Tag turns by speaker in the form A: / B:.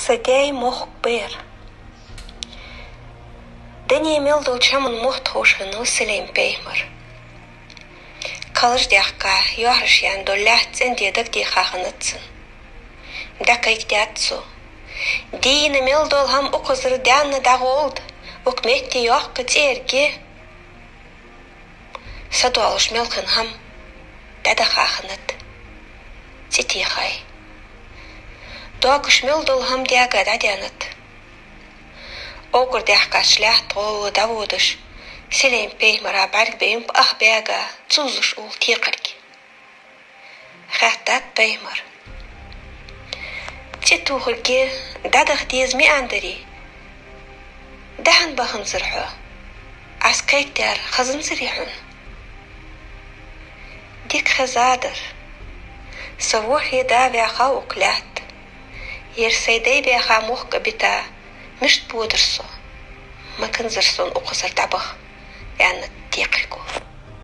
A: Садяй мох бер. Дәне емел долчамын мох тошыны сілейм пеймір. Қалыш дяққа юарыш ян долляцен дедік дей қағыныцын. Дәққа иктятсу. Дейін емел долхам ұқызыр дәнні дағы олд. Өкметте yoqqa терге. Саду алыш мелқын хам. Дәді қағыныт. Сети қай. Доғыш мел долхам дяға дәдяныт. Оғыр дяққа шлях тоғы давудыш. Селейм пейміра бәрг бейм ақ бәға цузыш ол теқірге. Хаттат пеймір. Тетуғылге дадық дезме андыри. Дән бағын зырхы. Асқайттар қызын зырихын. Дик хазадыр. Савухи да вяха уклят. Ерсайдай вяха мухка бита. Мишт будырсу. Макын зырсын уқысыр табық. Яны теқіргу.